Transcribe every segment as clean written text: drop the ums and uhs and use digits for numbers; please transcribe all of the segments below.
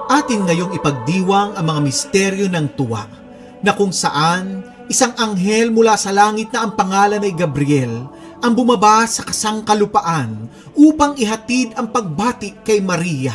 Atin ngayong ipagdiwang ang mga misteryo ng tuwa, na kung saan isang anghel mula sa langit na ang pangalan ay Gabriel ang bumaba sa kasangkalupaan upang ihatid ang pagbati kay Maria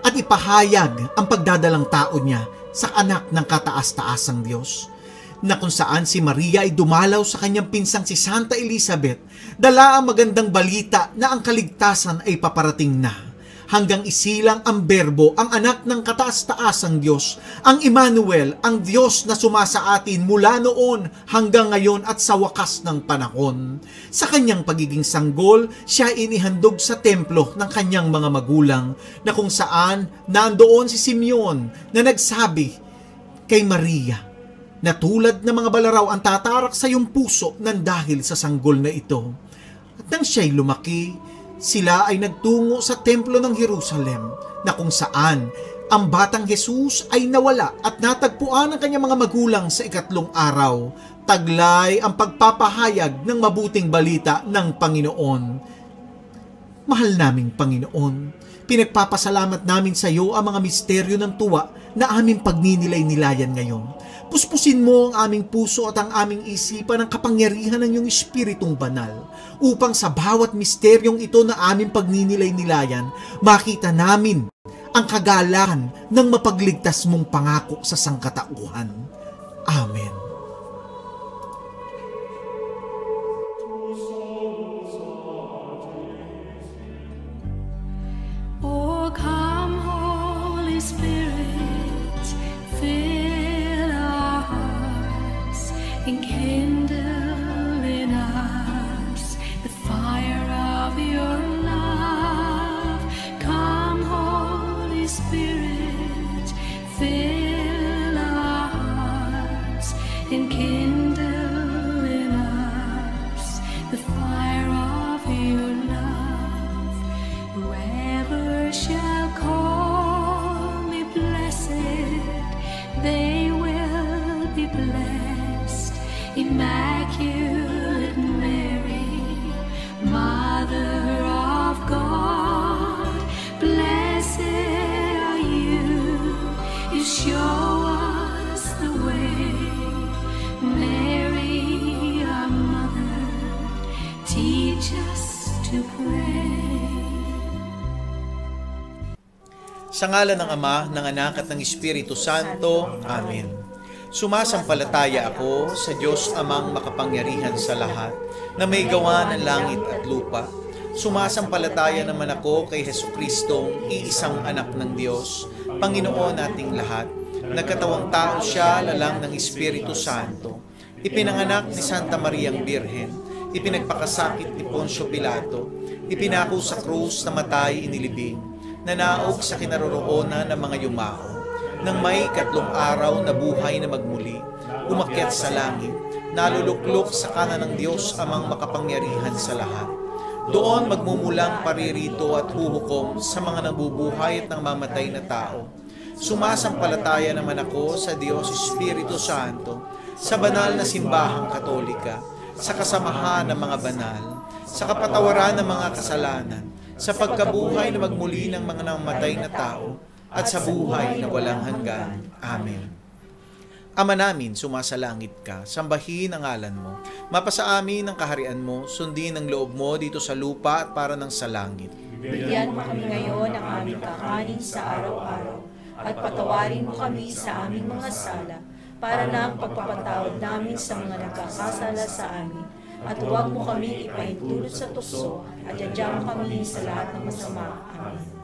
at ipahayag ang pagdadalang tao niya sa anak ng kataas-taasang Diyos, na kung saan si Maria ay dumalaw sa kanyang pinsang si Santa Elizabeth, dala ang magandang balita na ang kaligtasan ay paparating na. Hanggang isilang ang Berbo, ang anak ng kataas-taasang Diyos, ang Emmanuel, ang Diyos na sumasa atin mula noon hanggang ngayon at sa wakas ng panahon. Sa kanyang pagiging sanggol, siya inihandog sa templo ng kanyang mga magulang, na kung saan nandoon si Simeon na nagsabi kay Maria, na tulad ng mga balaraw ang tatarak sa iyong puso nang dahil sa sanggol na ito. At nang siya'y lumaki, sila ay nagtungo sa templo ng Jerusalem, na kung saan ang batang Jesus ay nawala at natagpuan ng kanyang mga magulang sa ikatlong araw. Taglay ang pagpapahayag ng mabuting balita ng Panginoon. Mahal naming Panginoon, pinagpapasalamat namin sa iyo ang mga misteryo ng tuwa na aming pagninilay-nilayan ngayon. Puspusin mo ang aming puso at ang aming isipan ng kapangyarihan ng iyong Espiritong Banal, upang sa bawat misteryong ito na aming pagninilay-nilayan, makita namin ang kagalakan ng mapagligtas mong pangako sa sangkatauhan. Amen. Oh, come, Holy Spirit, fill our hearts, enkindle in us the fire of your love. Come, Holy Spirit, fill our hearts, enkindle in us the fire of your love. Whoever shall call me blessed, they will be blessed. Immaculate Mary, Mother of God, blessed are you. You show us the way. Mary, our Mother, teach us to pray. Sa ngalan ng Ama, ng Anak at ng Espiritu Santo. Amen. Sumasampalataya ako sa Diyos Amang makapangyarihan sa lahat, na may gawa ng langit at lupa. Sumasampalataya naman ako kay Jesucristong iisang anak ng Diyos, Panginoon nating lahat. Nagkatawang tao siya, lalang ng Espiritu Santo. Ipinanganak ni Santa Mariang Birhen, ipinagpakasakit ni Poncio Pilato, ipinako sa krus, namatay, inilibing, nanaog sa kinaroroonan ng mga yumao. Nang may 3 araw na buhay na magmuli, umakyat sa langit, naluluklok sa kanan ng Diyos Amang makapangyarihan sa lahat. Doon magmumulang paririto at huhukom sa mga nabubuhay at nang mamatay na tao. Sumasampalataya naman ako sa Diyos Espiritu Santo, sa banal na simbahang Katolika, sa kasamahan ng mga banal, sa kapatawaran ng mga kasalanan, sa pagkabuhay na magmuli ng mga namatay na tao, at sa buhay na walang hanggan. Amen. Ama namin, sumasalangit ka, sambahin ang ngalan mo. Mapasa amin ang kaharian mo, sundin ang loob mo dito sa lupa at para ng sa langit. Bigyan mo kami ngayon ng aming kakanin sa araw-araw, at patawarin mo kami sa aming mga sala, para na ang pagpapatawad namin sa mga nagkakasala sa amin. At huwag mo kami ipahintulot sa tukso, at yadya mo kami sa lahat ng masama. Amen.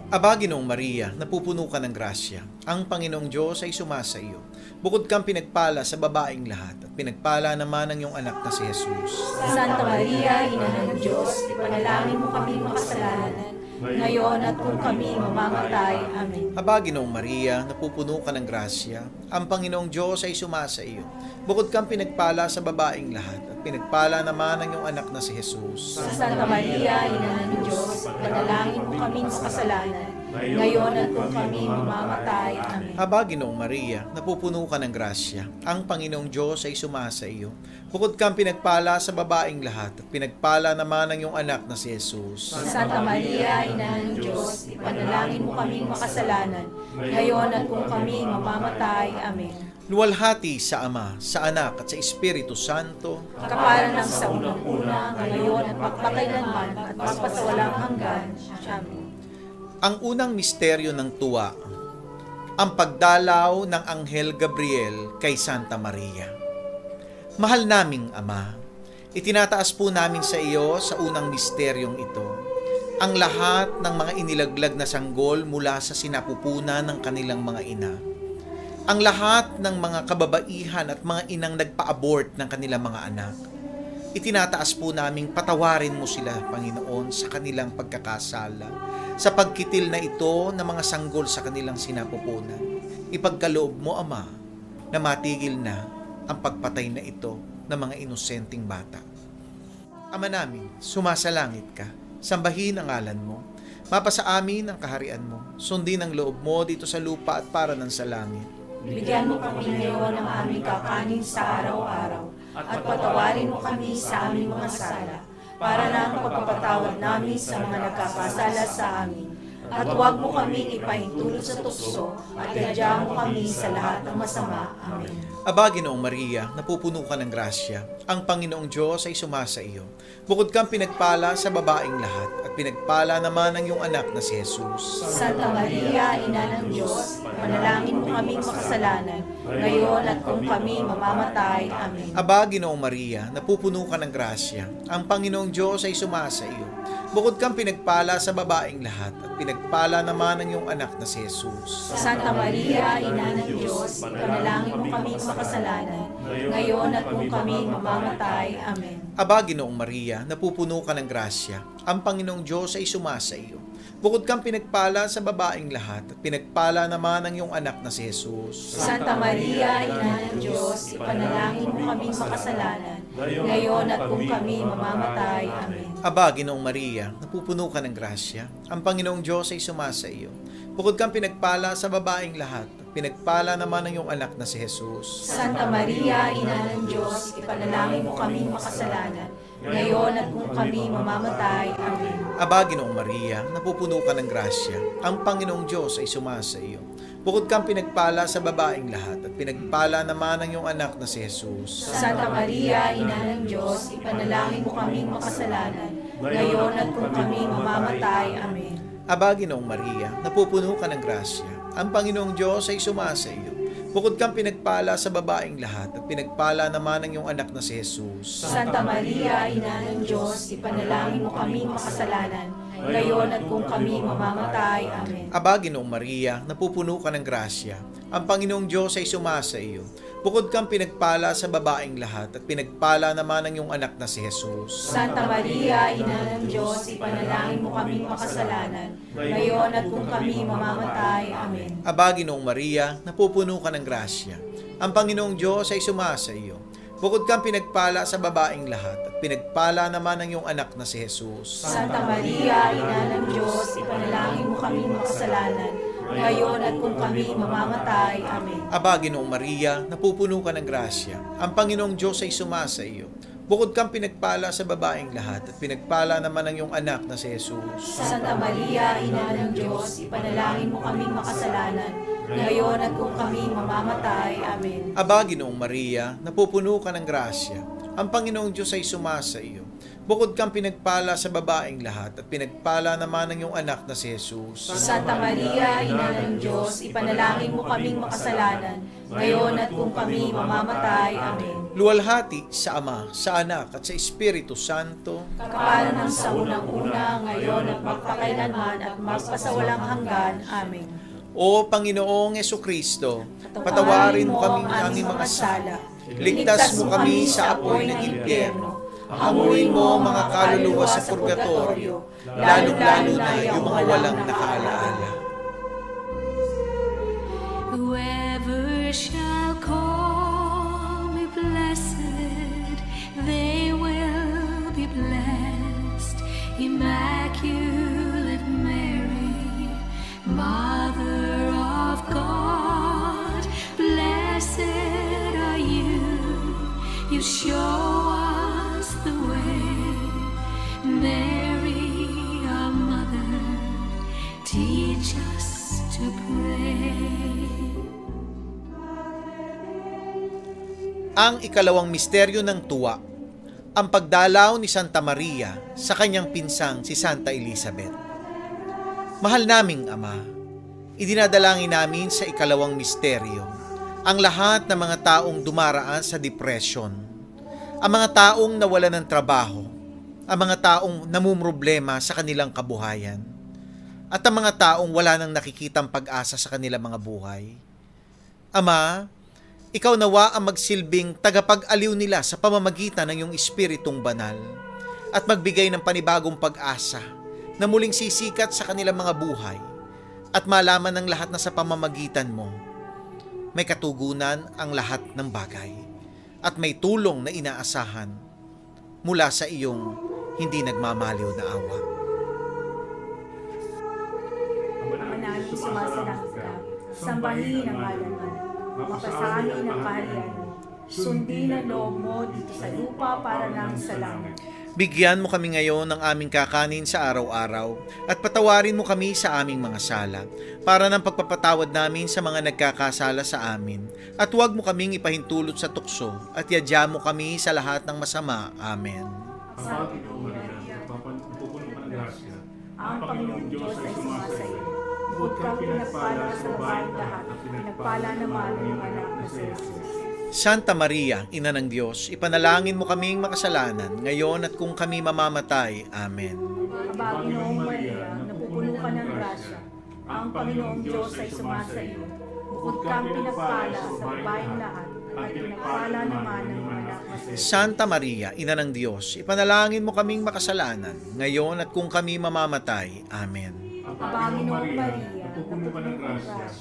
Aba, Ginoong Maria, napupuno ka ng grasya. Ang Panginoong Diyos ay sumasa iyo. Bukod kang pinagpala sa babaeng lahat, at pinagpala naman ang iyong anak na si Jesus. Santa Maria, Ina ng Diyos, ipanalangin mo kami makasalanan, ngayon at kung kami mamamatay. Amen. Aba, Ginoong Maria, napupuno ka ng grasya. Ang Panginoong Diyos ay sumasa iyo. Bukod kang pinagpala sa babaeng lahat, at pinagpala naman ang iyong anak na si Jesus. Santa Maria, Ina ng Diyos, ipanalangin mo kami makasalanan, ngayon at kung kami mamamatay. Amen. Aba, Ginoong Maria, napupuno ka ng grasya. Ang Panginoong Diyos ay sumasa iyo. Bukod kang pinagpala sa babaeng lahat, at pinagpala naman ang iyong anak na si Jesus. Santa Maria, Ina ng Diyos, ipanalangin mo kami makasalanan, ngayon at kung kami mamamatay. Amen. Luwalhati sa Ama, sa Anak at sa Espiritu Santo. Kaparan ng sa unang-una, ngayon at magpakailanman at magpasawalang hanggan. Amen. Ang unang misteryo ng tuwa, ang pagdalaw ng Anghel Gabriel kay Santa Maria. Mahal naming Ama, itinataas po namin sa iyo sa unang misteryong ito ang lahat ng mga inilaglag na sanggol mula sa sinapupunan ng kanilang mga ina. Ang lahat ng mga kababaihan at mga inang nagpa-abort ng kanilang mga anak. Itinataas po naming patawarin mo sila, Panginoon, sa kanilang pagkakasala, sa pagkitil na ito ng mga sanggol sa kanilang sinapupunan. Ipagkaloob mo, Ama, na matigil na ang pagpatay na ito ng mga inosenteng bata. Ama namin, sumasalangit ka, sambahin ang ngalan mo, mapasa amin ang kaharian mo, sundin ang loob mo dito sa lupa at para ng sa langit. Bigyan mo kami ngayon ng aming kakanin sa araw-araw, at patawarin mo kami sa aming mga sala, para na ang pagpapatawad namin sa mga nagkakasala sa amin. At huwag mo kami ipahintulot sa tukso, at iadya mo kami sa lahat ng masama. Amen. Aba, Ginoong Maria, napupuno ka ng grasya. Ang Panginoong Diyos ay sumasa iyo. Bukod kang pinagpala sa babaeng lahat, at pinagpala naman ang iyong anak na si Jesus. Santa Maria, Ina ng Diyos, panalangin mo kaming makasalanan, ngayon at kung kami mamamatay. Amen. Aba, Ginoong Maria, napupuno ka ng grasya. Ang Panginoong Diyos ay sumasa iyo. Bukod kang pinagpala sa babaeng lahat, at pinagpala naman ang iyong anak na si Jesus. Santa Maria, Ina ng Diyos, panalangin mo kaming makasalanan, ngayon at kung kami mamamatay. Amen. Aba, Ginoong Maria, napupuno ka ng grasya. Ang Panginoong Diyos ay sumasa iyo. Bukod kang pinagpala sa babaeng lahat, at pinagpala naman ang iyong anak na si Jesus. Santa Maria, Ina ng Diyos, ipanalangin mo kaming makasalanan, ngayon at kung kami mamamatay. Amen. Aba, Ginoong Maria, napupuno ka ng grasya. Ang Panginoong Diyos ay sumasa iyo. Bukod kang pinagpala sa babaeng lahat, at pinagpala naman ang iyong anak na si Jesus. Santa Maria, Ina ng Diyos, ipanalangin mo kaming makasalanan, ngayon at kung kami mamamatay. Amen. Aba, Ginoong Maria, napupuno ka ng grasya. Ang Panginoong Diyos ay sumasa iyo. Bukod kang pinagpala sa babaeng lahat, at pinagpala naman ang iyong anak na si Jesus. Santa Maria, Ina ng Diyos, ipanalangin mo kaming makasalanan, ngayon at kung kami mamamatay. Amen. Aba, Ginoong Maria, napupuno ka ng grasya. Ang Panginoong Diyos ay sumasa iyo. Bukod kang pinagpala sa babaeng lahat, at pinagpala naman ang iyong anak na si Jesus. Santa Maria, Ina ng Diyos, ipanalangin mo kaming makasalanan, ngayon at kung kami mamamatay. Amen. Aba, Ginoong Maria, napupuno ka ng grasya. Ang Panginoong Diyos ay sumasa iyo. Bukod kang pinagpala sa babaeng lahat, at pinagpala naman ang iyong anak na si Jesus. Santa Maria, Ina ng Diyos, ipanalangin mo kaming makasalanan, ngayon at kung kami mamamatay. Amen. Aba, Ginoong Maria, napupuno ka ng grasya. Ang Panginoong Diyos ay sumasa iyo. Bukod kang pinagpala sa babaeng lahat, at pinagpala naman ang iyong anak na si Jesus. Santa Maria, Ina ng Diyos, ipanalangin mo kaming makasalanan, ngayon at kung kami mamamatay. Amen. Aba, Ginoong Maria, napupuno ka ng grasya. Ang Panginoong Diyos ay sumasa iyo. Bukod kang pinagpala sa babaeng lahat, at pinagpala naman ang iyong anak na si Jesus. Santa Maria, Ina ng Diyos, ipanalangin mo kaming makasalanan, ngayon at kung kami mamamatay. Amen. Aba, Ginoong Maria, napupuno ka ng grasya. Ang Panginoong Diyos ay sumasa iyo. Bukod kang pinagpala sa babaeng lahat at pinagpala naman ng iyong anak na si Jesus. Santa Maria, Ina ng Diyos, ipanalangin mo kaming makasalanan, ngayon at kung kami mamamatay. Amen. Luwalhati sa Ama, sa Anak at sa Espiritu Santo. Kapala ng sa unang-una, ngayon at magpakailanman at magpasawalang hanggan. Amen. O Panginoong Jesucristo, patawarin mo kami ng aming mga sala. Ligtas mo kami sa apoy ng impyerno. Hanguin mo mga kaluluwa sa purgatorio, lalong-lalo na yung mga walang nakaalaala. Whoever shall call me blessed, they will be blessed. Immaculate Mary, Mother of God, blessed are you. You show us the way. Mary, our mother, teach us to pray. Ang ikalawang misteryo ng tuwa, ang pagdalaw ni Santa Maria sa kanyang pinsang si Santa Elizabeth. Mahal naming Ama, idinadalangin namin sa ikalawang misteryo ang lahat ng mga taong dumaraan sa depression, ang mga taong nawalan ng trabaho, ang mga taong namumroblema sa kanilang kabuhayan, at ang mga taong wala nang nakikitang pag-asa sa kanilang mga buhay. Ama, ikaw nawa ang magsilbing tagapag-aliw nila sa pamamagitan ng iyong Espiritong Banal at magbigay ng panibagong pag-asa na muling sisikat sa kanilang mga buhay at malaman ng lahat na sa pamamagitan mo may katugunan ang lahat ng bagay at may tulong na inaasahan mula sa iyong hindi nagmamaliw na awa. Ama namin sumasalangit ka, sambahin ang ngalan mo, mapasami ang kaharian mo, sundin ang loob mo dito sa lupa para nang sa langit. Bigyan mo kami ngayon ng aming kakanin sa araw-araw at patawarin mo kami sa aming mga sala para ng pagpapatawad namin sa mga nagkakasala sa amin at huwag mo kaming ipahintulot sa tukso at yadya mo kami sa lahat ng masama. Amen. Ang Panginoong Diyos ay sumasayo. Bukod kang pinagpala sa babaeng lahat, pinagpala naman ang iyong anak na si Jesus. Santa Maria, Ina ng Diyos, ipanalangin mo kaming makasalanan, ngayon at kung kami mamamatay. Amen. Aba, Ginoong Maria, napupuno ka ng grasya. Ang Panginoong Diyos ay sumasayo. Bukod kang pinagpala sa babaeng lahat, at pinagpala naman ang iyong anak na si Jesus. Santa Maria, Ina ng Diyos, ipanalangin mo kaming makasalanan, ngayon at kung kami mamamatay. Amen. Aba, Ginoong Maria, napupuno ka ng grasya.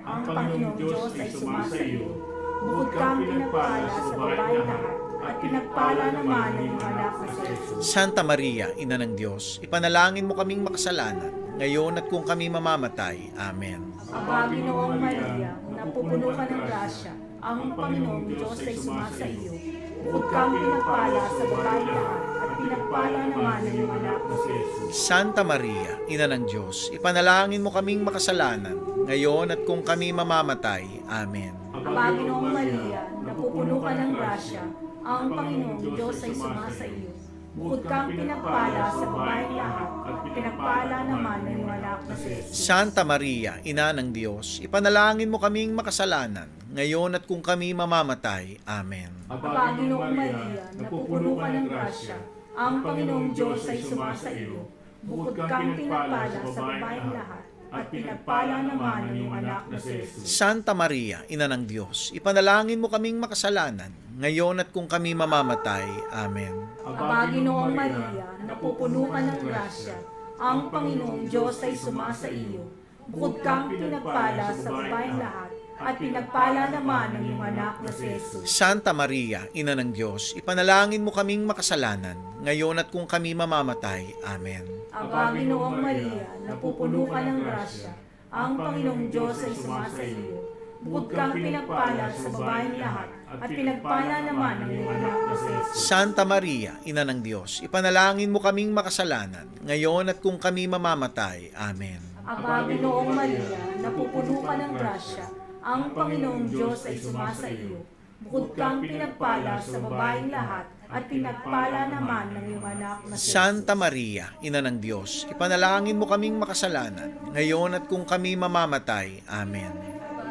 Ang Panginoong Diyos ay sumasayo. Bukod kang pinagpala sa babaeng lahat, at pinagpala naman ang iyong anak na si Jesus. Santa Maria, Ina ng Diyos, ipanalangin mo kaming makasalanan, ngayon at kung kami mamamatay. Amen. Aba, Ginoong Maria, napupuno ka ng grasya. Ang Panginoong Diyos ay sumasayo. Bukod kang pinagpala sa babaeng lahat, at pinagpala naman ang iyong anak na si Jesus. Santa Maria, Ina ng Diyos, ipanalangin mo kaming makasalanan, ngayon at kung kami mamamatay. Amen. Aba, Ginoong Maria, napupuno ka ng grasya. Ang Panginoong Diyos ay sumasayo. Bukod kang pinagpala sa babaeng lahat, at pinagpala naman ang iyong anak na si Jesus. Santa Maria, Ina ng Diyos, ipanalangin mo kaming makasalanan, ngayon at kung kami mamamatay. Amen. Aba, Ginoong Maria, napupuno ka ng grasya. Ang Panginoong Diyos ay sumasayo. Bukod kang pinagpala sa babaeng lahat, at pinagpala naman ang iyong anak na si Jesus. Santa Maria, Ina ng Diyos, ipanalangin mo kaming makasalanan, ngayon at kung kami mamamatay. Amen. Aba, Ginoong Maria, napupuno ka ng grasya. Ang Panginoong Diyos ay sumasayo. Bukod kang pinagpala sa babaeng lahat, at pinagpala naman ang iyong anak na si Jesus. Santa Maria, Ina ng Diyos, ipanalangin mo kaming makasalanan, ngayon at kung kami mamamatay. Amen. Aba, Ginoong Maria, napupuno ka ng grasya. Ang Panginoong Diyos ay sumasayo. Bukod kang pinagpala sa babaeng lahat, at pinagpala naman ang iyong anak na si Jesus. Santa Maria, Ina ng Diyos, ipanalangin mo kaming makasalanan, ngayon at kung kami mamamatay. Amen. Aba, Ginoong Maria, napupuno ka ng grasya. Ang Panginoong Diyos ay sumasayo. Bukod kang pinagpala sa babaeng lahat, at pinagpala naman ng iyong anak na si Santa Maria, Ina ng Diyos, ipanalangin mo kaming makasalanan, ngayon at kung kami mamamatay. Amen.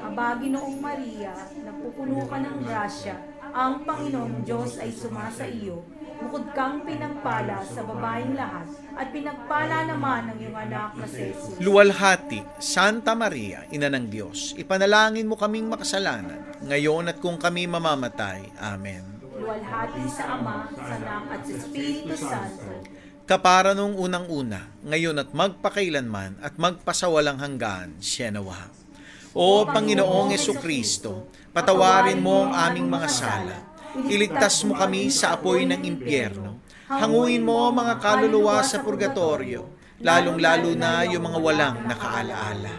Habagi noong Maria, napupuno ka ng grasya, ang Panginoong Diyos ay sumasa iyo. Bukod kang pinagpala sa babaeng lahat, at pinagpala naman ng iyong anak na si Jesus. Luwalhati, Santa Maria, Ina ng Diyos, ipanalangin mo kaming makasalanan, ngayon at kung kami mamamatay. Amen. Luwalhati sa Ama, sa Anak at sa Espiritu Santo. Kapara nung unang-una, ngayon at magpakailanman at magpasawalang hanggan, Sienawa. O Panginoong Hesukristo, patawarin mo ang aming mga sala. Iligtas mo kami sa apoy ng impyerno. Hanguin mo mga kaluluwa sa purgatorio, lalong-lalo na yung mga walang nakaalaala.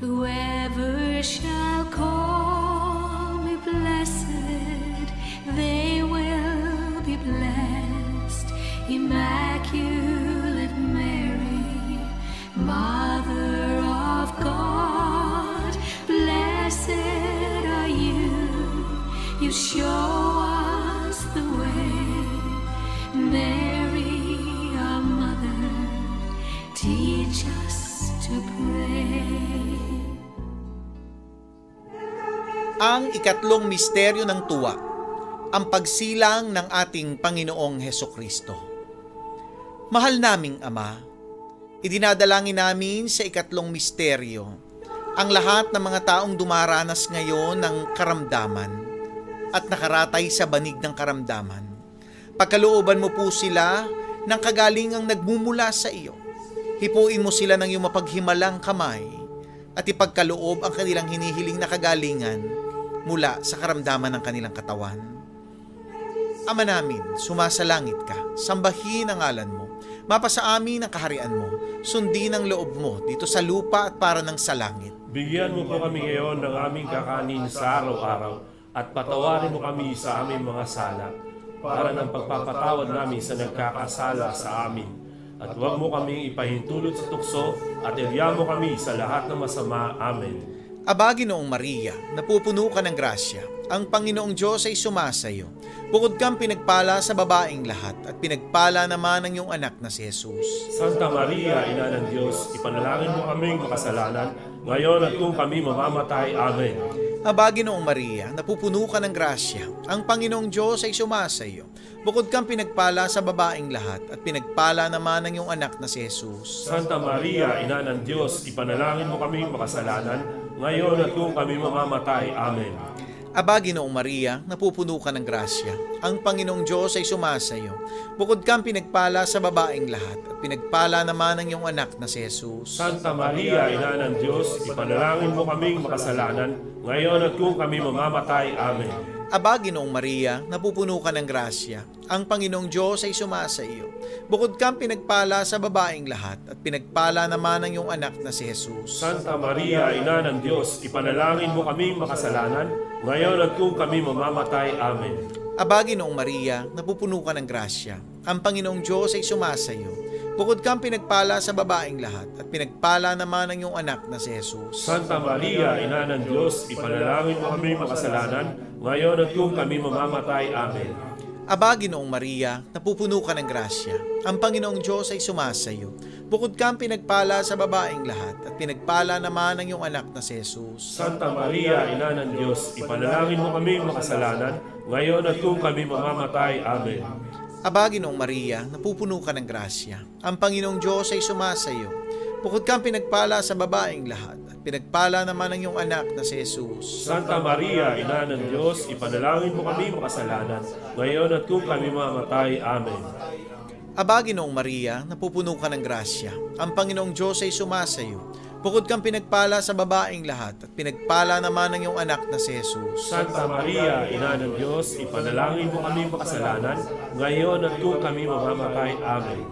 Whoever shall call me blessed, they will be blessed. Immaculate Mary, Mother of God, blessed are you. You show us the way. Mary, our mother, teach us to pray. Ang ikatlong misteryo ng tuwa, ang pagsilang ng ating Panginoong Hesukristo. Mahal naming Ama, idinadalangin namin sa ikatlong misteryo ang lahat ng mga taong dumaranas ngayon ng karamdaman at nakaratay sa banig ng karamdaman. Pagkalooban mo po sila ng kagalingang nagmumula sa iyo. Hipuin mo sila ng iyong mapaghimalang kamay at ipagkaloob ang kanilang hinihiling na kagalingan mula sa karamdaman ng kanilang katawan. Ama namin, sumasalangit ka, sambahin ang ngalan mo, mapasa amin ang kaharian mo, sundin ang loob mo dito sa lupa at para ng sa langit. Bigyan mo po kami ngayon ng aming kakanin sa araw-araw at patawarin mo kami sa aming mga sala para ng pagpapatawad namin sa nagkakasala sa amin. At huwag mo kaming ipahintulot sa tukso at ilya mo kami sa lahat ng masama. Amen. Aba, Ginoong Maria, napupuno ka ng grasya. Ang Panginoong Diyos ay sumasayo. Bukod kang pinagpala sa babaeng lahat at pinagpala naman ang iyong anak na si Jesus. Santa Maria, Ina ng Diyos, ipanalangin mo kaming makasalanan, ngayon at kung kami mamamatay. Amen. Aba, Ginoong Maria, napupuno ka ng grasya. Ang Panginoong Diyos ay sumasayo. Bukod kang pinagpala sa babaeng lahat at pinagpala naman ang iyong anak na si Jesus. Santa Maria, Ina ng Diyos, ipanalangin mo kaming makasalanan, ngayon at kung kami mamamatay. Amen. Aba, Ginoong Maria, napupuno ka ng grasya. Ang Panginoong Diyos ay sumasayo. Bukod kang pinagpala sa babaeng lahat at pinagpala naman ang iyong anak na si Jesus. Santa Maria, Ina ng Diyos, ipanalangin mo kaming makasalanan, ngayon at kung kami mamamatay. Amen. Aba, Ginoong Maria, napupuno ka ng grasya. Ang Panginoong Diyos ay sumasayo. Bukod kang pinagpala sa babaeng lahat at pinagpala naman ang iyong anak na si Jesus. Santa Maria, Ina ng Diyos, ipanalangin mo kaming makasalanan, ngayon at kung kami mamamatay. Amen. Aba, Ginoong Maria, napupuno ka ng grasya. Ang Panginoong Diyos ay sumasayo. Bukod kang pinagpala sa babaeng lahat at pinagpala naman ang iyong anak na si Jesus. Santa Maria, Ina ng Diyos, ipanalangin mo kaming makasalanan, ngayon at kung kami mamamatay. Amen. Aba, Ginoong Maria, napupuno ka ng grasya. Ang Panginoong Diyos ay sumasayo. Bukod kang pinagpala sa babaeng lahat at pinagpala naman ang iyong anak na si Jesus. Santa Maria, Ina ng Diyos, ipanalangin mo kaming makasalanan, ngayon at kung kami mamamatay. Amen. Aba, Ginoong Maria, napupuno ka ng grasya. Ang Panginoong Diyos ay sumasayo. Bukod kang pinagpala sa babaeng lahat at pinagpala naman ang iyong anak na si Jesus. Santa Maria, Ina ng Diyos, ipanalangin mo kami makasalanan, ngayon at kung kami mamamatay. Amen. Aba, Ginoong Maria, napupuno ka ng grasya. Ang Panginoong Diyos ay sumasayo. Bukod kang pinagpala sa babaeng lahat at pinagpala naman ang iyong anak na si Jesus. Santa Maria, Ina ng Diyos, ipanalangin mo kami makasalanan, ngayon at kung kami mamamatay. Amen.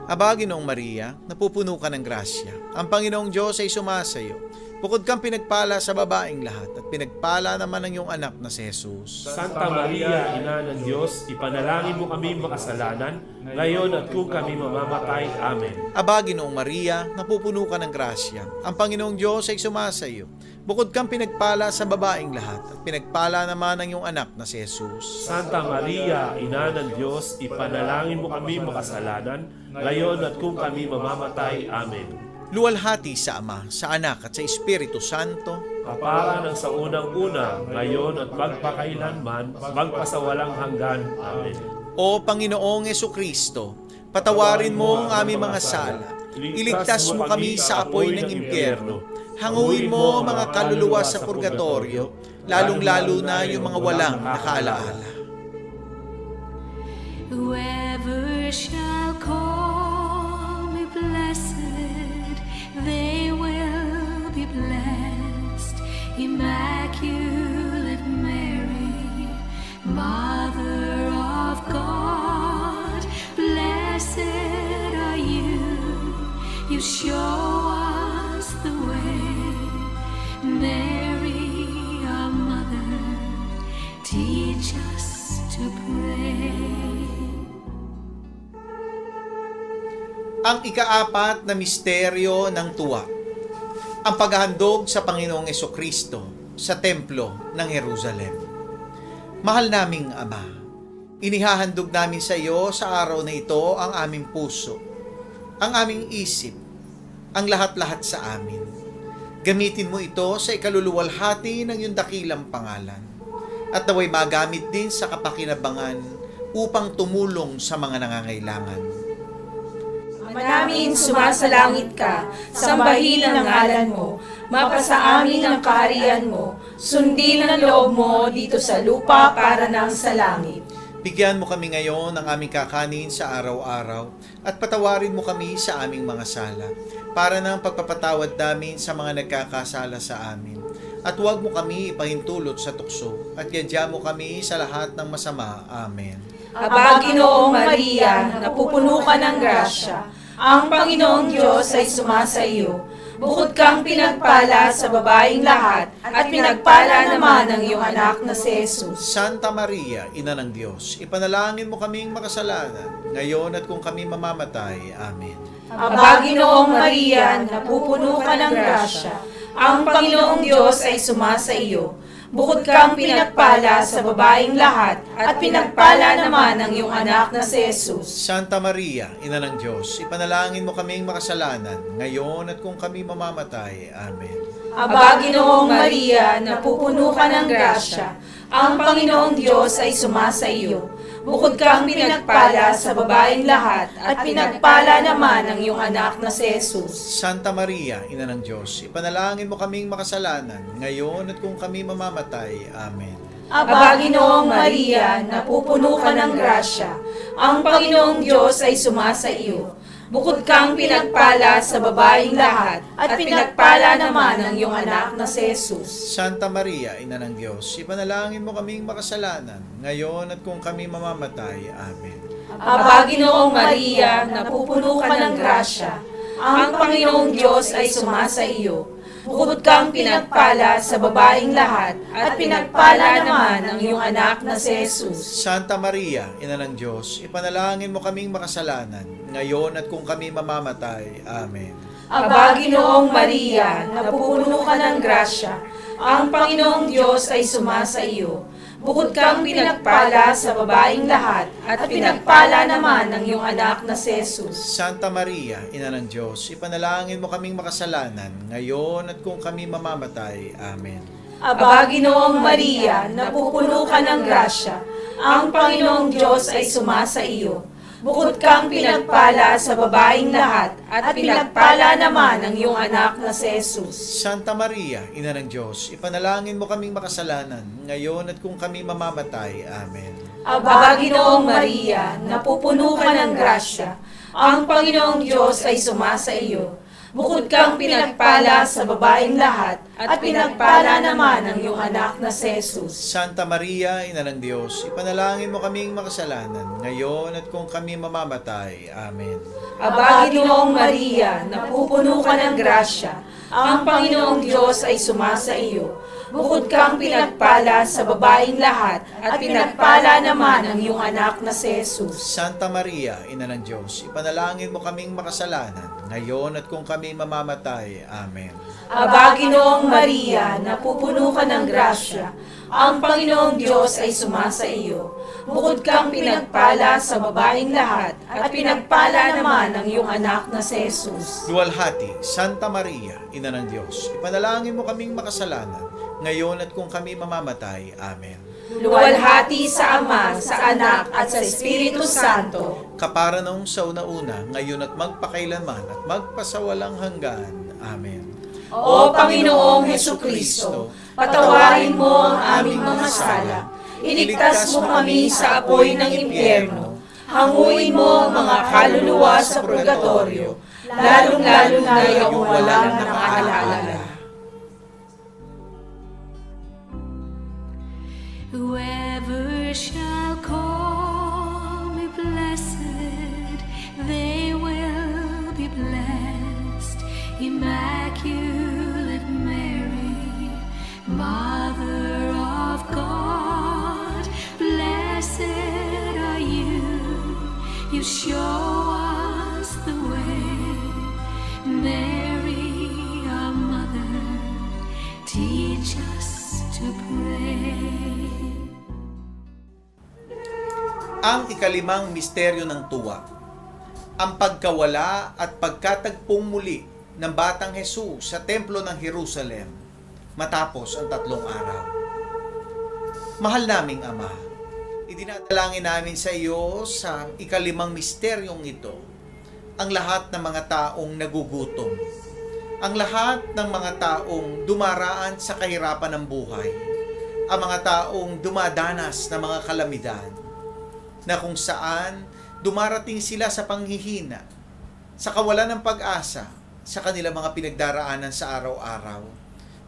Aba, Ginoong Maria, napupuno ka ng grasya. Ang Panginoong Diyos ay sumasayo. Bukod kang pinagpala sa babaeng lahat at pinagpala naman ang iyong anak na si Jesus. Santa Maria, Ina ng Diyos, ipanalangin mo kami makasalanan, ngayon at kung kami mamamatay. Amen. Aba, Ginoong Maria, napupuno ka ng grasya. Ang Panginoong Diyos ay sumasayo. Bukod kang pinagpala sa babaeng lahat, at pinagpala naman ang iyong anak na si Jesus. Santa Maria, Ina ng Diyos, ipanalangin mo kami makasalanan, ngayon at kung kami mamamatay. Amen. Luwalhati sa Ama, sa Anak, at sa Espiritu Santo. Kapara ng sa unang-una, ngayon at magpakailanman, magpasawalang hanggan. Amen. O Panginoong Jesucristo, patawarin mo ang aming mga sala. Iligtas mo kami sa apoy ng impyerno. Hanguin mo mga kaluluwa sa purgatorio, lalong-lalo na yung mga walang nakaalaala. Whoever shall call me blessed, they will be blessed. Immaculate Mary, Mother of God, blessed are you. You show us the way. Mary, our Mother, teach us to pray. Ang ikaapat na misteryo ng tuwa, ang paghahandog sa Panginoong Jesucristo sa Templo ng Jerusalem. Mahal naming Ama, inihahandog namin sa iyo sa araw na ito ang aming puso, ang aming isip, ang lahat-lahat sa amin. Gamitin mo ito sa ikaluluwalhati ng iyong dakilang pangalan, at naway magamit din sa kapakinabangan upang tumulong sa mga nangangailangan. Ama namin, sumasalangit ka, sambahin ang ngalan mo, mapasa amin ang kaharian mo, sundin ang loob mo dito sa lupa para nang sa langit. Bigyan mo kami ngayon ng aming kakanin sa araw-araw, at patawarin mo kami sa aming mga sala, para ng pagpapatawad namin sa mga nagkakasala sa amin. At huwag mo kami ipahintulot sa tukso, at yadya mo kami sa lahat ng masama. Amen. Aba, Ginoong Maria, napupuno ka ng grasya, ang Panginoong Diyos ay sumasa iyo. Bukod kang pinagpala sa babaeng lahat, at pinagpala naman ang iyong anak na si Jesus. Santa Maria, Ina ng Diyos, ipanalangin mo kaming makasalanan, ngayon at kung kami mamamatay. Amen. Aba, Ginoong Maria, napupuno ka ng grasya, ang Panginoong Diyos ay sumasa iyo. Bukod kang pinagpala sa babaeng lahat, at pinagpala naman ang iyong anak na si Jesus. Santa Maria, Ina ng Diyos, ipanalangin mo kaming makasalanan, ngayon at kung kami mamamatay. Amen. Aba, Ginoong Maria, napupuno ka ng grasya, ang Panginoong Diyos ay sumasa iyo. Bukod kang pinagpala sa babaeng lahat, at pinagpala naman ang iyong anak na si Jesus. Santa Maria, Ina ng Diyos, ipanalangin mo kaming makasalanan, ngayon at kung kami mamamatay. Amen. Aba, Ginoong Maria, napupuno ka ng grasya, ang Panginoong Diyos ay sumasa iyo. Bukod kang pinagpala sa babaeng lahat, at pinagpala naman ang iyong anak na si Jesus. Santa Maria, Ina ng Diyos, ipanalangin mo kaming makasalanan, ngayon at kung kami mamamatay. Amen. Aba, Ginoong Maria, napupuno ka ng grasya, ang Panginoong Diyos ay sumasa iyo. Bukod kang pinagpala sa babaeng lahat, at pinagpala naman ang iyong anak na si Jesus. Santa Maria, Ina ng Diyos, ipanalangin mo kaming makasalanan, ngayon at kung kami mamamatay. Amen. Aba, Ginoong Maria, napupuno ka ng grasya, ang Panginoong Diyos ay sumasa iyo. Bukod kang pinagpala sa babaeng lahat, at pinagpala naman ang iyong anak na si Jesus. Santa Maria, Ina ng Diyos, ipanalangin mo kaming makasalanan, ngayon at kung kami mamamatay. Amen. Aba, Ginoong Maria, napupuno ka ng grasya, ang Panginoong Diyos ay sumasa iyo. Bukod kang pinagpala sa babaeng lahat, at pinagpala naman ang iyong anak na si Jesus. Santa Maria, Ina ng Diyos, ipanalangin mo kaming makasalanan, ngayon at kung kami mamamatay. Amen. Aba, Ginoong Maria, napupuno ka ng grasya, ang Panginoong Diyos ay sumasa iyo. Bukod kang pinagpala sa babaeng lahat, at pinagpala naman ang iyong anak na si Jesus. Santa Maria, Ina ng Diyos, ipanalangin mo kaming makasalanan, ngayon at kung kami mamamatay. Amen. Aba, Ginoong Maria, napupuno ka ng grasya, ang Panginoong Diyos ay sumasa iyo. Bukod kang pinagpala sa babaeng lahat, at pinagpala naman ang iyong anak na si Jesus. Santa Maria, Ina ng Diyos, ipanalangin mo kaming makasalanan, ngayon at kung kami mamamatay. Amen. Aba, Ginoong Maria, napupuno ka ng grasya, ang Panginoong Diyos ay sumasa iyo. Bukod kang pinagpala sa babaeng lahat, at pinagpala naman ang iyong anak na si Jesus. Luwalhati, Santa Maria, Ina ng Diyos, ipanalangin mo kaming makasalanan, ngayon at kung kami mamamatay. Amen. Luwalhati sa Ama, sa Anak, at sa Espiritu Santo. Kapara noong sa una-una, ngayon at magpakailanman at magpasawalang hanggan. Amen. O Panginoong Hesukristo, patawarin mo ang aming mga sala. Iligtas mo kami sa apoy ng impyerno. Hanguin mo ang mga kaluluwa sa purgatorio, lalong-lalo na yung walang nakaalala. Whoever shall call me blessed, they will be blessed. Immaculate Mary, Mother of God, blessed are you. You show us the way. Mary, our mother, teach us to pray. Ang ikalimang misteryo ng tuwa, ang pagkawala at pagkatagpong muli ng Batang Jesus sa Templo ng Jerusalem matapos ang 3 araw. Mahal naming Ama, idinadalangin namin sa iyo sa ikalimang misteryong ito ang lahat ng mga taong nagugutom, ang lahat ng mga taong dumaraan sa kahirapan ng buhay, ang mga taong dumadanas ng mga kalamidad, na kung saan dumarating sila sa panghihina, sa kawalan ng pag-asa, sa kanilang mga pinagdaraanan sa araw-araw,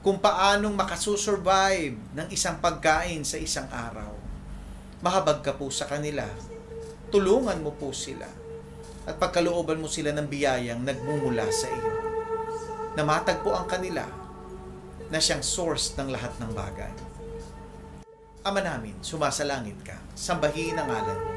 kung paanong makasusurvive ng isang pagkain sa isang araw. Mahabag ka po sa kanila, tulungan mo po sila, at pagkalooban mo sila ng biyayang nagmumula sa iyo, na matagpuan kanila na siyang source ng lahat ng bagay. Ama namin, sumasalangit ka, sambahin ang ngalan mo.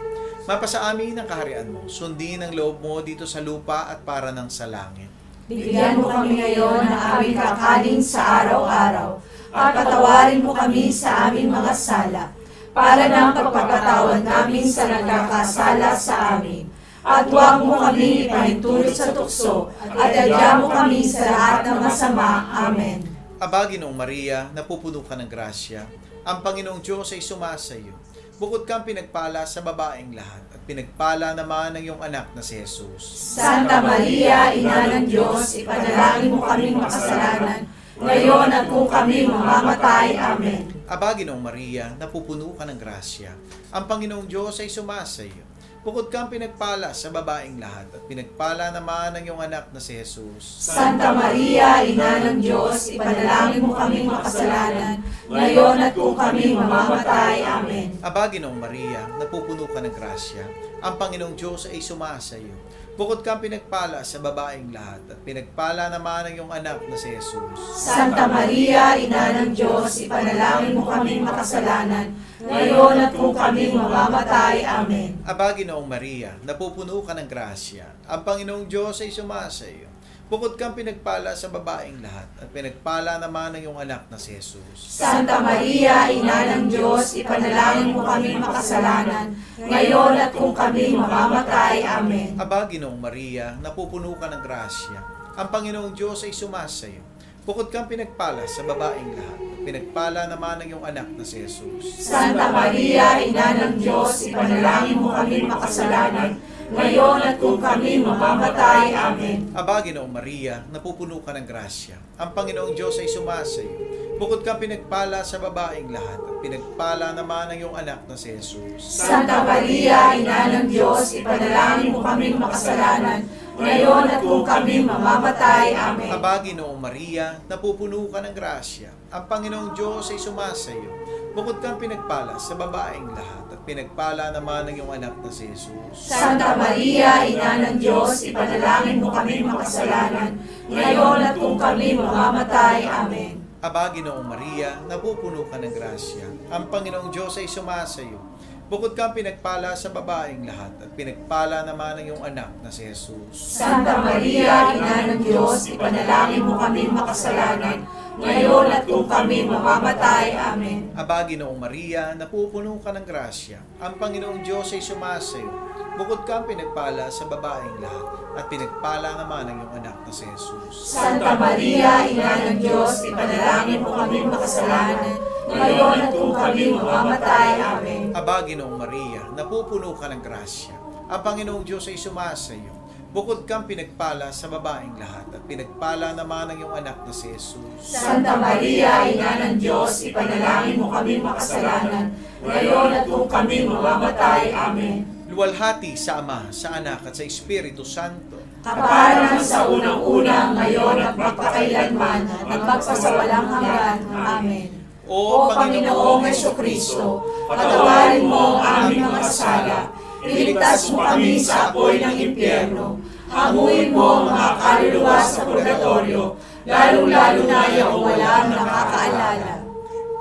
Mapasa amin ang kaharian mo, sundin ang loob mo dito sa lupa at para ng sa langit. Bigyan mo kami ngayon ng aming kakanin sa araw-araw, at patawarin mo kami sa aming mga sala, para ng pagpapatawad namin sa nagkakasala sa amin. At huwag mo kami ipahintulot sa tukso, at adya mo kami sa lahat ng masama. Amen. Aba, Ginoong Maria, napupuno ka ng grasya, ang Panginoong Diyos ay sumasa iyo. Bukod kang pinagpala sa babaeng lahat, at pinagpala naman ang iyong anak na si Jesus. Santa Maria, Ina ng Diyos, ipanalangin mo kaming makasalanan, ngayon at kung kami mamamatay. Amen. Aba, Ginoong Maria, napupuno ka ng grasya, ang Panginoong Diyos ay sumasa iyo. Bukod kang pinagpala sa babaeng lahat, at pinagpala naman ang iyong anak na si Jesus. Santa Maria, Ina ng Diyos, ipanalangin mo kaming makasalanan, ngayon at kung kami mamamatay. Amen. Aba, Ginoong Maria, napupuno ka ng grasya, ang Panginoong Diyos ay sumasa iyo. Bukod kang pinagpala sa babaeng lahat, at pinagpala naman ang iyong anak na si Jesus. Santa Maria, Ina ng Diyos, ipanalangin mo kaming makasalanan, ngayon at kung kami mamamatay. Amen. Aba, Ginoong Maria, napupuno ka ng grasya, ang Panginoong Diyos ay sumasa iyo. Bukod kang pinagpala sa babaeng lahat, at pinagpala naman ang iyong anak na si Jesus. Santa Maria, Ina ng Diyos, ipanalangin mo kaming makasalanan, ngayon at kung kami mamamatay. Amen. Aba, Ginoong Maria, napupuno ka ng grasya, ang Panginoong Diyos ay sumasa iyo. Bukod kang pinagpala sa babaeng lahat, at pinagpala naman ang iyong anak na si Jesus. Santa Maria, Ina ng Diyos, ipanalangin mo kaming makasalanan, ngayon at kung kami mamamatay. Amen. Aba, Ginoong Maria, napupuno ka ng grasya, ang Panginoong Diyos ay sumasa iyo. Bukod kang pinagpala sa babaeng lahat, at pinagpala naman ang iyong anak na si Jesus. Santa Maria, Ina ng Diyos, ipanalangin mo kaming makasalanan, ngayon at kung kami mamamatay. Amen. Aba, Ginoong Maria, napupuno ka ng grasya, ang Panginoong Diyos ay sumasa iyo. Bukod kang pinagpala sa babaeng lahat, at pinagpala naman ang iyong anak na si Jesus. Santa Maria, Ina ng Diyos, ipanalangin mo kaming makasalanan, ngayon at kung kami mamamatay. Amen. Aba, Ginoong Maria, napupuno ka ng grasya, ang Panginoong Diyos ay sumasa iyo. Bukod kang pinagpala sa babaeng lahat at pinagpala naman ang iyong anak na si Jesus. Santa Maria, Ina ng Diyos, ipanalangin mo kami makasalanan, ngayon at kung kami mamamatay. Amen. Aba, Ginoong Maria, napupuno ka ng grasya. Ang Panginoong Diyos ay sumasayo. Bukod kang pinagpala sa babaeng lahat at pinagpala naman ang iyong anak na si Jesus. Santa Maria, Ina ng Diyos, ipanalangin mo kami makasalanan, ngayon at kung kami mamamatay. Amen. Aba, Ginoong Maria, napupuno ka ng grasya. Ang Panginoong Diyos ay sumasayo. Bukod kang pinagpala sa babaeng lahat at pinagpala naman ang iyong anak na si Jesus. Santa Maria, Ina ng Diyos, ipanalangin mo kami makasalanan, ngayon at kung kami mamamatay. Amen. Luwalhati sa Ama, sa Anak at sa Espiritu Santo. Kaparan sa unang-una, ngayon at magpakailanman, at magpasawalang hanggan. Amen. O Panginoong Jesucristo, patawarin mo ang aming mga sala, iligtas mo kami sa apoy ng impyerno, hanguin mo ang mga kaluluwa sa purgatorio, lalong-lalo na yung walang nakakaalala.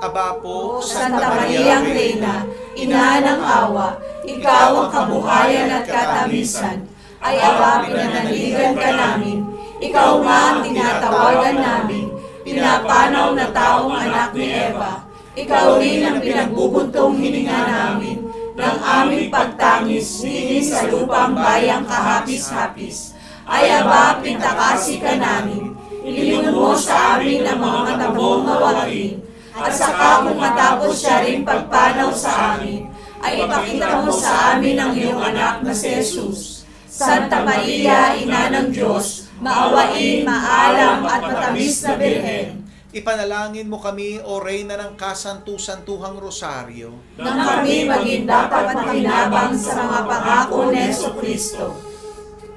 Aba po, Santa Maria ang Reyna, Ina ng awa, ikaw ang kabuhayan at katamisan, ay Aba, pinanaligan ka namin, ikaw nga ang tinatawagan namin, pinapanaw na taong anak ni Eva, ikaw rin ang pinagbubuntong hininga namin, ng aming pagtangis, nini sa lupang bayang kahapis-hapis, ay Aba, pintakasi ka namin, ilingon mo sa amin ang mga matabong mawain, at saka kung matapos siya rin pagpanaw sa amin, ay ipakita mo sa amin ang iyong anak na si Jesus. Santa Maria, Ina ng Diyos, maawain, maalam at matamis na Birhen, ipanalangin mo kami, O Reyna ng Kasantu-Santuhang Rosaryo, nang kami maging dapat makinabang sa mga pangako ni Jesucristo.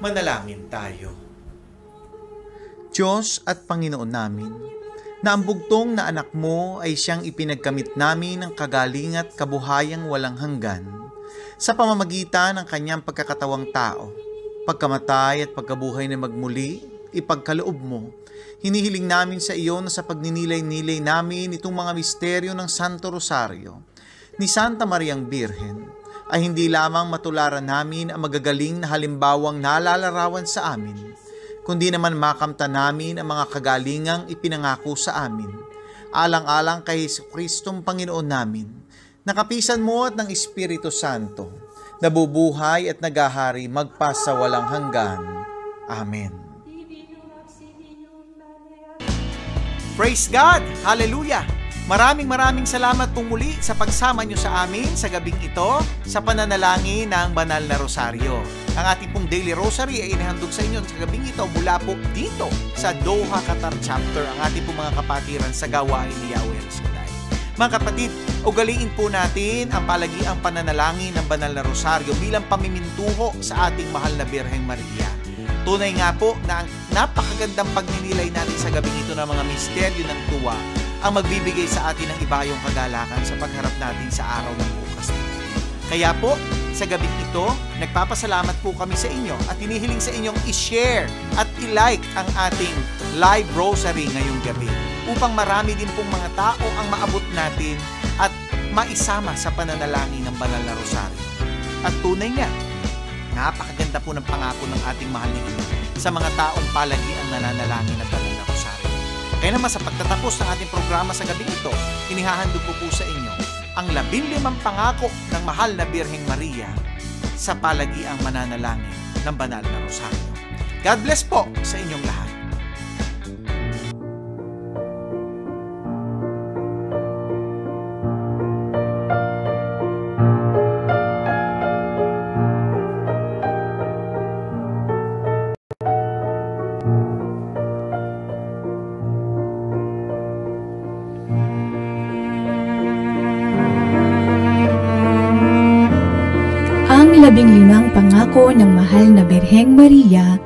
manalangin tayo. Diyos at Panginoon namin, na ang bugtong na anak mo ay siyang ipinagkamit namin ng kagaling at kabuhayang walang hanggan sa pamamagitan ng kanyang pagkakatawang tao, pagkamatay at pagkabuhay na magmuli, ipagkaloob mo. Hinihiling namin sa iyo na sa pagninilay-nilay namin itong mga misteryo ng Santo Rosario ni Santa Mariang Birhen ay hindi lamang matularan namin ang magagaling na halimbawang nalalarawan sa amin, kundi naman makamta namin ang mga kagalingang ipinangako sa amin, alang-alang kay Jesucristong Panginoon namin, nakapisan mo at ng Espiritu Santo, nabubuhay at nagahari magpasawalang hanggan. Amen. Praise God! Hallelujah! Maraming salamat pong muli sa pagsama nyo sa amin sa gabing ito sa pananalangin ng Banal na Rosaryo. Ang ating pong Daily Rosary ay inihandog sa inyo sa gabing ito mula po dito sa Doha, Qatar Chapter, ang ating pong mga kapatiran sa gawain ni Yahweh El Shaddai. Mga kapatid, ugaliin po natin ang palagiang pananalangin ng Banal na Rosaryo bilang pamimintuho sa ating mahal na Birheng Maria. Tunay nga po na ang napakagandang pagninilay natin sa gabing ito ng mga misteryo ng tuwa ang magbibigay sa atin ng ibayong kagalakan sa pagharap natin sa araw ng bukas. Kaya po, sa gabing ito, nagpapasalamat po kami sa inyo at hinihiling sa inyong i-share at i-like ang ating live rosary ngayong gabi upang marami din pong mga tao ang maabot natin at maisama sa pananalangin ng Banal na Rosaryo. At tunay nga, napakaganda po ng pangako ng ating mahal na Ina sa mga taong palagi ang nananalangin ng Banal na Rosaryo. Kaya naman sa pagtatapos ng ating programa sa gabi ito, inihahandog ko po sa inyo ang 15 pangako ng mahal na Birheng Maria sa palagiang mananalangin ng Banal na Rosaryo. God bless po sa inyong lahat. Ang 15 pangako ng mahal na Birheng Maria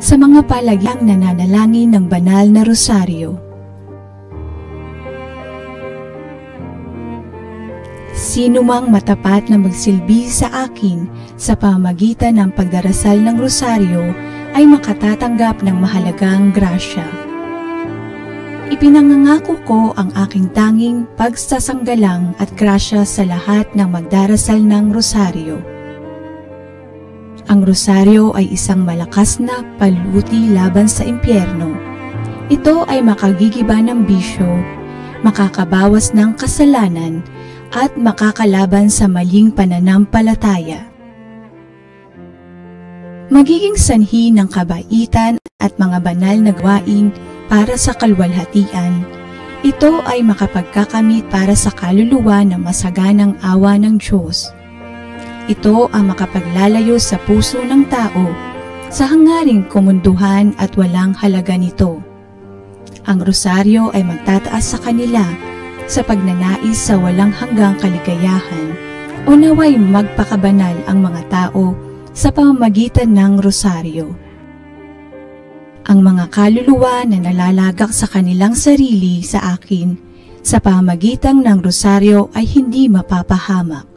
sa mga palagiang nananalangin ng Banal na Rosaryo. Sino mang matapat na magsilbi sa akin sa pamamagitan ng pagdarasal ng Rosaryo ay makatatanggap ng mahalagang grasya. Ipinangangako ko ang aking tanging pagsasanggalang at grasya sa lahat ng magdarasal ng rosaryo. Ang rosaryo ay isang malakas na paluti laban sa impyerno. Ito ay makagigiba ng bisyo, makakabawas ng kasalanan, at makakalaban sa maling pananampalataya. Magiging sanhi ng kabaitan at mga banal na gawain para sa kalwalhatian. Ito ay makapagkakamit para sa kaluluwa ng masaganang awa ng Diyos. Ito ang makapaglalayo sa puso ng tao sa hangaring kumunduhan at walang halaga nito. Ang rosaryo ay magtataas sa kanila sa pagnanais sa walang hanggang kaligayahan o naway magpakabanal ang mga tao sa pamamagitan ng rosaryo. Ang mga kaluluwa na nalalagak sa kanilang sarili sa akin sa pamamagitan ng rosaryo ay hindi mapapahamak.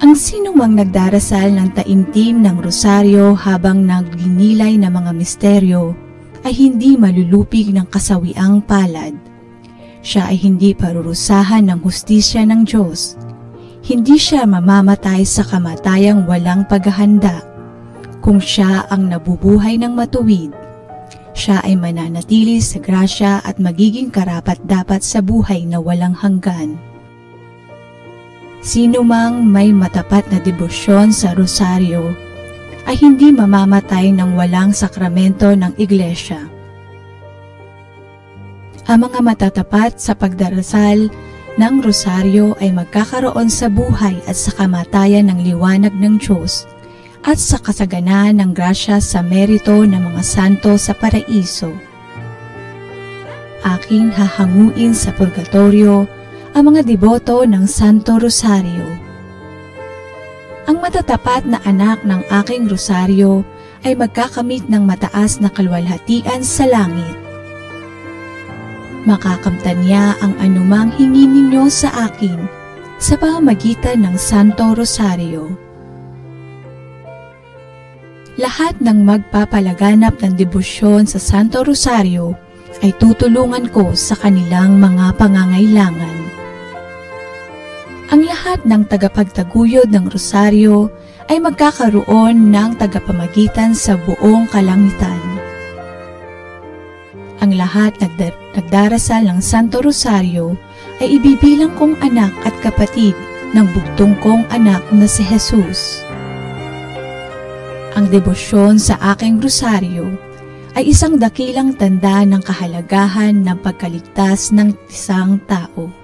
Ang sinumang nagdarasal ng taimtim ng rosaryo habang nagninilay ng mga misteryo ay hindi malulupig ng kasawiang palad. Siya ay hindi parurusahan ng hustisya ng Diyos. Hindi siya mamamatay sa kamatayang walang paghahanda. Kung siya ang nabubuhay ng matuwid, siya ay mananatili sa grasya at magiging karapat-dapat sa buhay na walang hanggan. Sino mang may matapat na debosyon sa rosaryo ay hindi mamamatay ng walang sakramento ng iglesia. Ang mga matatapat sa pagdarasal ng rosaryo ay magkakaroon sa buhay at sa kamatayan ng liwanag ng Diyos at sa kasaganaan ng grasya sa merito ng mga santo sa paraiso. Aking hahanguin sa purgatorio ang mga deboto ng Santo Rosario. Ang matatapat na anak ng aking rosaryo ay magkakamit ng mataas na kalwalhatian sa langit. Makakamtan niya ang anumang hingi ninyo sa akin sa pamamagitan ng Santo Rosario. Lahat ng magpapalaganap ng debosyon sa Santo Rosario ay tutulungan ko sa kanilang mga pangangailangan. Ang lahat ng tagapagtaguyod ng rosaryo ay magkakaroon ng tagapamagitan sa buong kalangitan. Ang lahat nagdarasal ng Santo Rosario ay ibibilang kong anak at kapatid ng bugtong kong anak na si Jesus. Ang debosyon sa aking rosaryo ay isang dakilang tanda ng kahalagahan ng pagkaligtas ng isang tao.